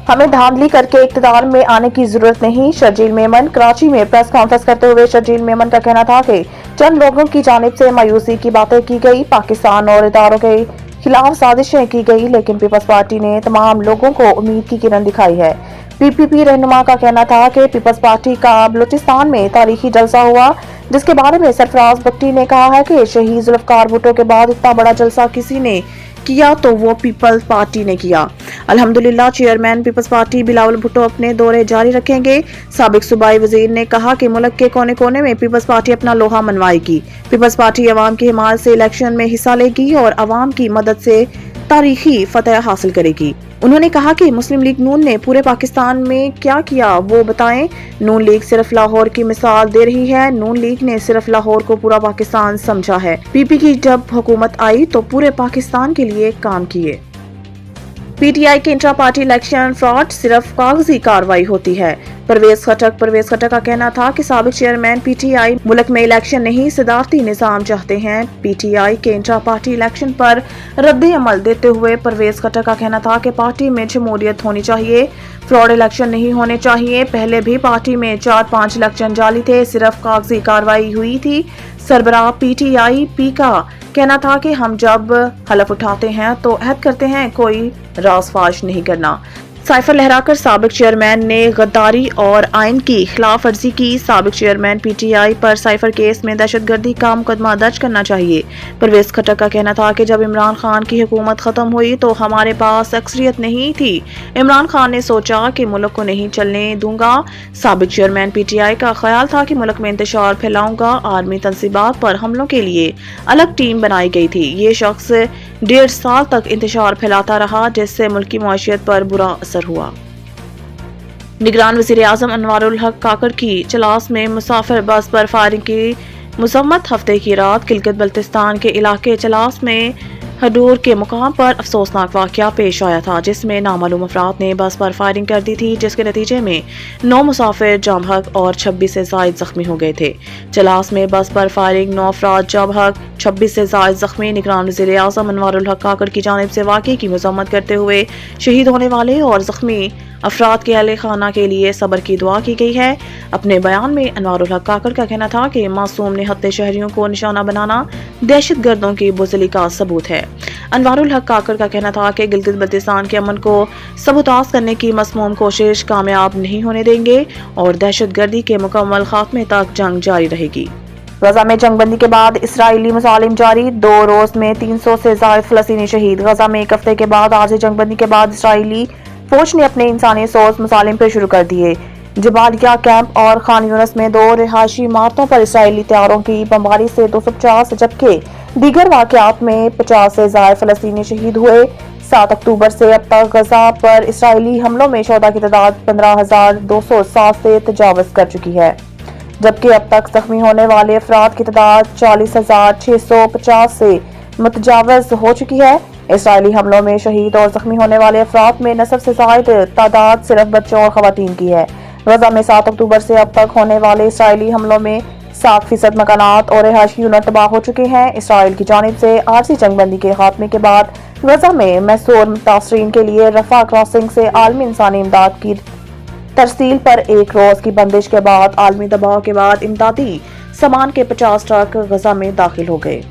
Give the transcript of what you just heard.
ہمیں دھاندلی کر کے اقتدار میں آنے کی ضرورت نہیں۔ شرجیل میمن۔ کراچی میں پریس کانفرنس کرتے ہوئے شرجیل میمن کا کہنا تھا کہ چند لوگوں کی جانب سے مایوسی کی باتیں کی گئی، پاکستان اور اداروں کے خلاف سازشیں کی گئی، لیکن پیپلز پارٹی نے تمام لوگوں کو امید کی کرن دکھائی ہے۔ پی پی پی رہنما کا کہنا تھا کہ پیپلز پارٹی کا بلوچستان میں تاریخی جلسہ ہوا، جس کے بارے میں سرفراز بگٹی نے کہا ہے کہ شہید ذوالفقار بھٹو کے بعد اتنا بڑا جلسہ کسی نے کیا تو وہ پیپلز پارٹی نے کیا۔ الحمدللہ چیئرمین پیپلز پارٹی بلاول بھٹو اپنے دورے جاری رکھیں گے۔ سابق صوبائی وزیر نے کہا کہ ملک کے کونے کونے میں پیپلز پارٹی اپنا لوہا منوائے گی۔ پیپلز پارٹی عوام کی حمایت سے الیکشن میں حصہ لے گی اور عوام کی مدد سے تاریخی فتح حاصل کرے گی۔ انہوں نے کہا کہ مسلم لیگ نون نے پورے پاکستان میں کیا کیا وہ بتائیں۔ نون لیگ صرف لاہور کی مثال دے رہی ہے، نون لیگ نے صرف لاہور کو پورا پاکستان سمجھا ہے۔ پی پی کی جب حکومت آئی تو پورے پاکستان کے لیے کام کیے۔ پی ٹی آئی کے انٹرا پارٹی الیکشن فراڈ صرف کاغذی کارروائی ہوتی ہے۔ پرویز خٹک کا کہنا تھا کہ سابق چیئرمین پی ٹی آئی ملک میں الیکشن نہیں صدارتی نظام چاہتے ہیں۔ پی ٹی آئی کے انٹرا پارٹی الیکشن پر رد عمل دیتے ہوئے پرویز خٹک کا کہنا تھا کہ پارٹی میں جمہوریت ہونی چاہیے، فراڈ الیکشن نہیں ہونے چاہیے۔ پہلے بھی پارٹی میں 4-5 الیکشن جعلی تھے، صرف کاغذی کارروائی ہوئی تھی۔ سربراہ پی ٹی آئی پی کا کہنا تھا کہ ہم جب حلف اٹھاتے ہیں تو عہد کرتے ہیں کوئی راز فاش نہیں کرنا۔ سائفر لہرا کر سابق چیئرمین نے غداری اور آئین کی خلاف ورزی کی۔ سابق chairman P T I per cipher case میں دہشت گردی کا مقدمہ درج کرنا چاہیے۔ پرویز خٹک کا کہنا تھا کہ جب عمران خان کی حکومت ختم ہوئی تو ہمارے پاس اکثریت نہیں تھی، عمران خان نے سوچا کہ ملک کو نہیں چلنے دوں گا۔ سابق چیئرمین پی ٹی آئی کا خیال تھا کہ ملک میں انتشار پھیلاؤں گا۔ آرمی تنصیبات پر حملوں کے لیے الگ ٹیم بنائی گئی تھی۔ یہ شخص 1.5 سال تک انتشار پھیلاتا رہا، جس سے ملکی معیشت پر برا اثر ہوا۔ نگران وزیر اعظم انوار الحق کاکڑ کی چلاس میں مسافر بس پر فائرنگ کی مذمت۔ ہفتے کی رات گلگت بلتستان کے علاقے چلاس میں ہڈور کے مقام پر افسوسناک واقعہ پیش آیا تھا، جس میں نامعلوم افراد نے بس پر فائرنگ کر دی تھی، جس کے نتیجے میں 9 مسافر جاں بحق اور 26 سے زائد زخمی ہو گئے تھے۔ چلاس میں بس پر فائرنگ، 9 افراد جاں بحق، 26 سے زائد زخمی۔ نگران وزیر اعظم انوار الحق کاکڑ کی جانب سے واقعے کی مذمت کرتے ہوئے شہید ہونے والے اور زخمی افراد کے اہل خانہ کے لیے صبر کی دعا کی گئی ہے۔ اپنے بیان میں انوار الحق کاکڑ کا کہنا تھا کہ معصوم نہتے شہریوں کو نشانہ بنانا دہشت گردوں کی بزدلی کا ثبوت ہے۔ انوار الحق کاکڑ کا کہنا تھا کہ گلگت بلتستان کے امن کو سبوتاژ کرنے کی مسموم کوشش کامیاب نہیں ہونے دیں گے اور دہشت گردی کے مکمل خاتمے تک جنگ جاری رہے گی۔ غزہ میں جنگ بندی کے بعد اسرائیلی مظالم جاری، 2 روز میں 300 سے زائد فلسطینی شہید۔ غزہ میں 1 ہفتے کے بعد عارضی جنگ بندی کے بعد اسرائیلی فوج نے اپنے انسانی سوز مظالم پھر شروع کر دیے۔ جبالیہ کیمپ اور خان یونس میں 2 رہائشی عمارتوں پر اسرائیلی طیاروں کی بمباری سے 250 جبکہ دیگر واقعات میں 50 سے زائد فلسطینی شہید ہوئے۔ 7 اکتوبر سے اب تک غزہ پر اسرائیلی حملوں میں شہداء کی تعداد 15,207 سے تجاوز کر چکی ہے، جبکہ اب تک زخمی ہونے والے افراد کی تعداد 40,650 سے متجاوز ہو چکی ہے۔ اسرائیلی حملوں میں شہید اور زخمی ہونے والے افراد میں نصف سے زائد تعداد صرف بچوں اور خواتین کی ہے۔ غزہ میں 7 اکتوبر سے اب تک ہونے والے اسرائیلی حملوں میں 60% مکانات اور رہائشی یونٹ تباہ ہو چکے ہیں۔ اسرائیل کی جانب سے عارضی جنگ بندی کے خاتمے کے بعد غزہ میں محصور متاثرین کے لیے رفح کراسنگ سے عالمی انسانی امداد کی ترسیل پر 1 روز کی بندش کے بعد عالمی دباؤ کے بعد امدادی سامان کے 50 ٹرک غزہ میں داخل ہو گئے۔